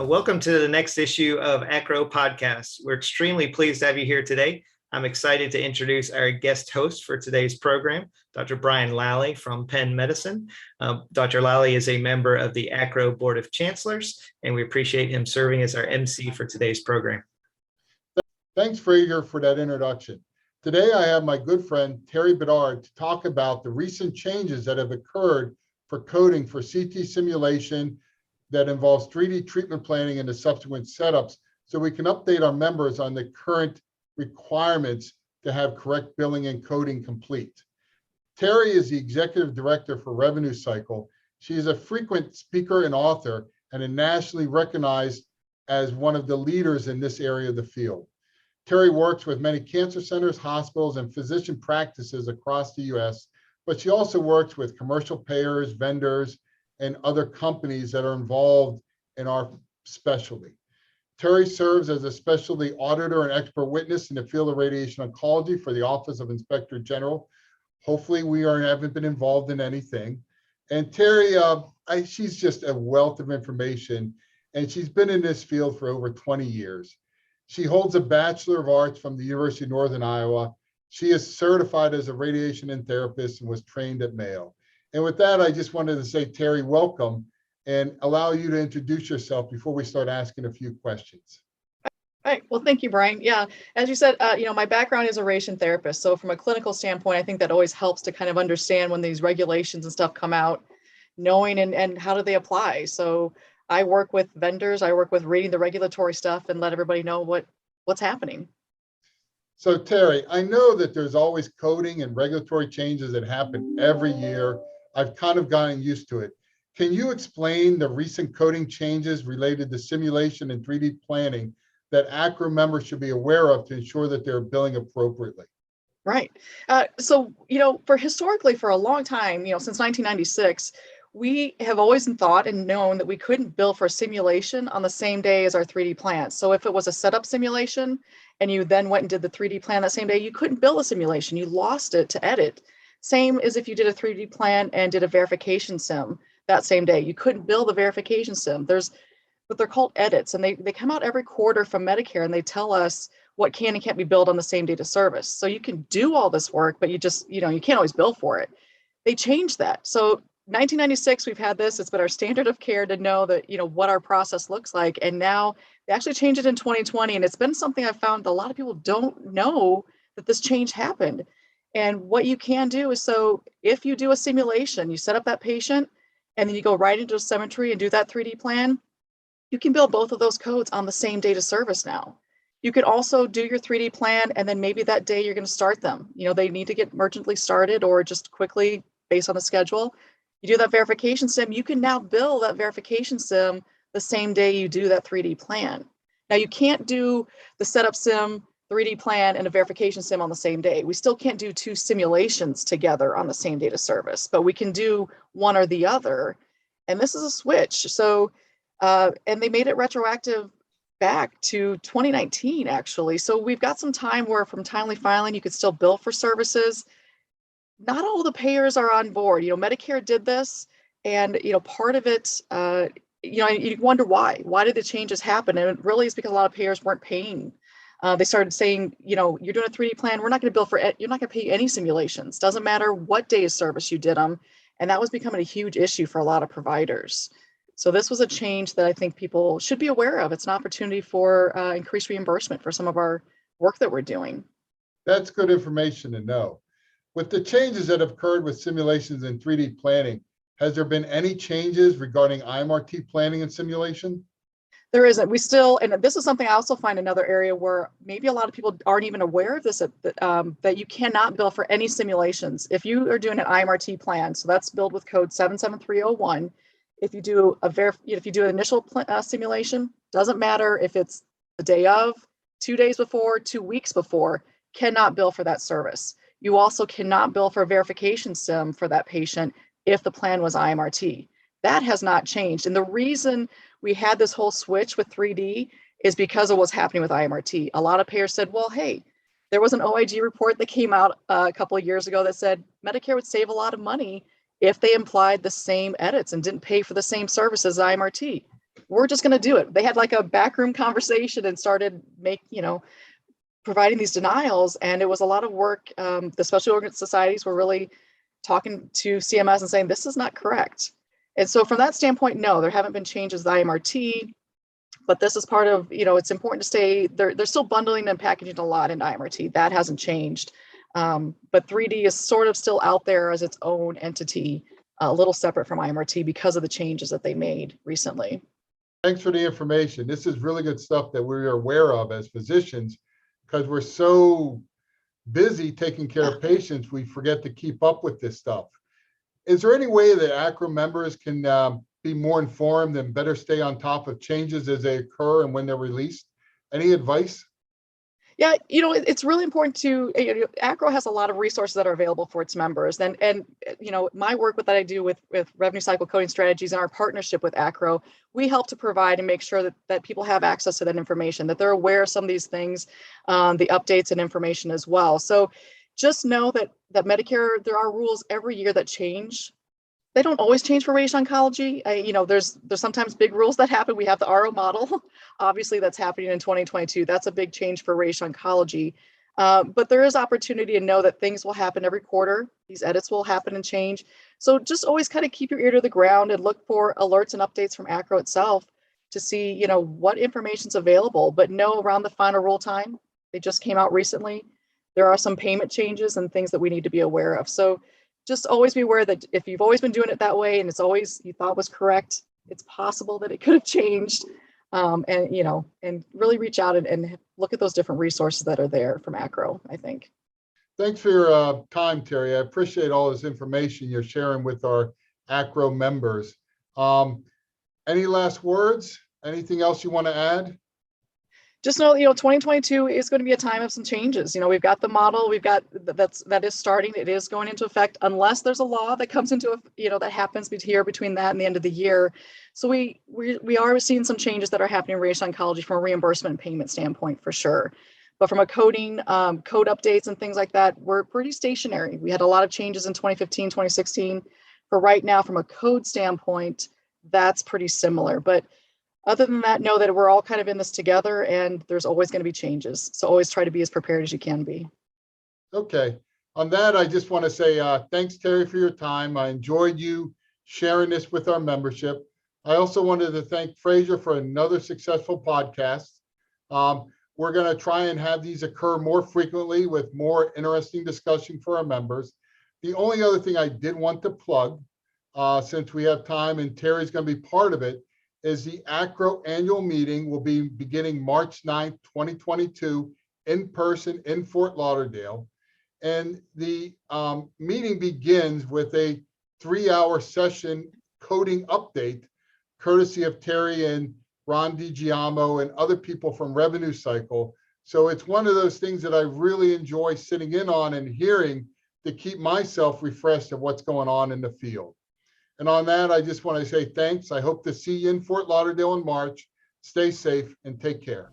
Welcome to the next issue of ACRO Podcast. We're extremely pleased to have you here today. I'm excited to introduce our guest host for today's program, Dr. Brian Lally from Penn Medicine. Dr. Lally is a member of the ACRO Board of Chancellors, and we appreciate him serving as our MC for today's program. Thanks, Fraser, for that introduction. Today, I have my good friend, Teri Bedard, to talk about the recent changes that have occurred for coding for CT simulation that involves 3D treatment planning and the subsequent setups, so we can update our members on the current requirements to have correct billing and coding complete. Teri is the Executive Director for Revenue Cycle. She is a frequent speaker and author and is nationally recognized as one of the leaders in this area of the field. Teri works with many cancer centers, hospitals, and physician practices across the US, but she also works with commercial payers, vendors, and other companies that are involved in our specialty. Teri serves as a specialty auditor and expert witness in the field of radiation oncology for the Office of Inspector General. Hopefully we haven't been involved in anything. And Teri, she's just a wealth of information, and she's been in this field for over 20 years. She holds a Bachelor of Arts from the University of Northern Iowa. She is certified as a radiation therapist and was trained at Mayo. And with that, I just wanted to say, Teri, welcome, and allow you to introduce yourself before we start asking a few questions. All right. Well, thank you, Brian. Yeah, as you said, my background is a radiation therapist. So from a clinical standpoint, I think that always helps to kind of understand when these regulations and stuff come out, knowing and how do they apply. So I work with vendors, I work with reading the regulatory stuff and let everybody know what's happening. So Teri, I know that there's always coding and regulatory changes that happen every year. I've kind of gotten used to it. Can you explain the recent coding changes related to simulation and 3D planning that ACRO members should be aware of to ensure that they're billing appropriately? Right. So, historically, for a long time, since 1996, we have always thought and known that we couldn't bill for a simulation on the same day as our 3D plan. So if it was a setup simulation and you then went and did the 3D plan that same day, you couldn't bill a simulation. You lost it to edit. Same as if you did a 3D plan and did a verification sim that same day. You couldn't bill the verification sim. There's what they're called edits, and they come out every quarter from Medicare, and they tell us what can and can't be billed on the same date of service. So you can do all this work, but you just, you can't always bill for it. They changed that. So 1996, we've had this. It's been our standard of care to know that, what our process looks like. And now they actually changed it in 2020. And it's been something I've found a lot of people don't know that this change happened. And what you can do is, so if you do a simulation, you set up that patient, and then you go right into a cemetery and do that 3D plan, you can bill both of those codes on the same date of service now. You can also do your 3D plan, and then maybe that day you're going to start them. They need to get emergently started or just quickly based on the schedule. You do that verification sim, you can now bill that verification sim the same day you do that 3D plan. Now you can't do the setup sim, 3D plan, and a verification sim on the same day. We still can't do two simulations together on the same date of service, but we can do one or the other. And this is a switch. So, and they made it retroactive back to 2019, actually. So we've got some time where from timely filing, you could still bill for services. Not all the payers are on board. Medicare did this, and, part of it, you wonder why. Why did the changes happen? And it really is because a lot of payers weren't paying. They started saying, you're doing a 3D plan. We're not going to bill for it. You're not going to pay any simulations. Doesn't matter what day of service you did them. And that was becoming a huge issue for a lot of providers. So this was a change that I think people should be aware of. It's an opportunity for increased reimbursement for some of our work that we're doing. That's good information to know. With the changes that have occurred with simulations and 3D planning, has there been any changes regarding IMRT planning and simulation? There isn't. We still, and this is something I also find another area where maybe a lot of people aren't even aware of this, that you cannot bill for any simulations. If you are doing an IMRT plan, so that's billed with code 77301. If you do if you do an initial simulation, doesn't matter if it's the day of, 2 days before, 2 weeks before, cannot bill for that service. You also cannot bill for a verification sim for that patient if the plan was IMRT. That has not changed. And the reason we had this whole switch with 3D is because of what's happening with IMRT. A lot of payers said, well, hey, there was an OIG report that came out a couple of years ago that said Medicare would save a lot of money if they implied the same edits and didn't pay for the same services as IMRT. we're just going to do it. They had like a backroom conversation and started providing these denials. And it was a lot of work. The special organ societies were really talking to CMS and saying, this is not correct. And so from that standpoint, no, there haven't been changes to IMRT, but this is part of, it's important to say they're still bundling and packaging a lot in IMRT. That hasn't changed. But 3D is sort of still out there as its own entity, a little separate from IMRT because of the changes that they made recently. Thanks for the information. This is really good stuff that we're aware of as physicians, because we're so busy taking care of patients, we forget to keep up with this stuff. Is there any way that ACRO members can be more informed and better stay on top of changes as they occur and when they're released? Any advice? Yeah, it's really important to, ACRO has a lot of resources that are available for its members. And my work that I do with revenue cycle coding strategies and our partnership with ACRO, we help to provide and make sure that people have access to that information, that they're aware of some of these things, the updates and information as well. So just know that Medicare, there are rules every year that change. They don't always change for radiation oncology. There's sometimes big rules that happen. We have the RO model, obviously that's happening in 2022. That's a big change for radiation oncology. But there is opportunity to know that things will happen every quarter. These edits will happen and change. So just always kind of keep your ear to the ground and look for alerts and updates from ACRO itself to see, what information's available. But know around the final rule time, they just came out recently. There are some payment changes and things that we need to be aware of. So just always be aware that if you've always been doing it that way and it's always you thought was correct, it's possible that it could have changed. And really reach out and look at those different resources that are there from ACRO, I think. Thanks for your time, Teri. I appreciate all this information you're sharing with our ACRO members. Any last words? Anything else you want to add? Just know, 2022 is going to be a time of some changes. We've got the model, that is starting, it is going into effect unless there's a law that comes into, that happens between that and the end of the year. So we are seeing some changes that are happening in radiation oncology from a reimbursement and payment standpoint for sure. But from a coding, code updates and things like that, we're pretty stationary. We had a lot of changes in 2015, 2016. For right now, from a code standpoint, that's pretty similar. But other than that, know that we're all kind of in this together and there's always going to be changes. So always try to be as prepared as you can be. Okay. On that, I just want to say thanks, Teri, for your time. I enjoyed you sharing this with our membership. I also wanted to thank Fraser for another successful podcast. We're going to try and have these occur more frequently with more interesting discussion for our members. The only other thing I did want to plug, since we have time and Teri's going to be part of it, is the ACRO annual meeting will be beginning March 9th, 2022, in person in Fort Lauderdale. And the meeting begins with a 3-hour session coding update, courtesy of Teri and Ron DiGiamo and other people from Revenue Cycle. So it's one of those things that I really enjoy sitting in on and hearing to keep myself refreshed of what's going on in the field. And on that, I just want to say thanks. I hope to see you in Fort Lauderdale in March. Stay safe and take care.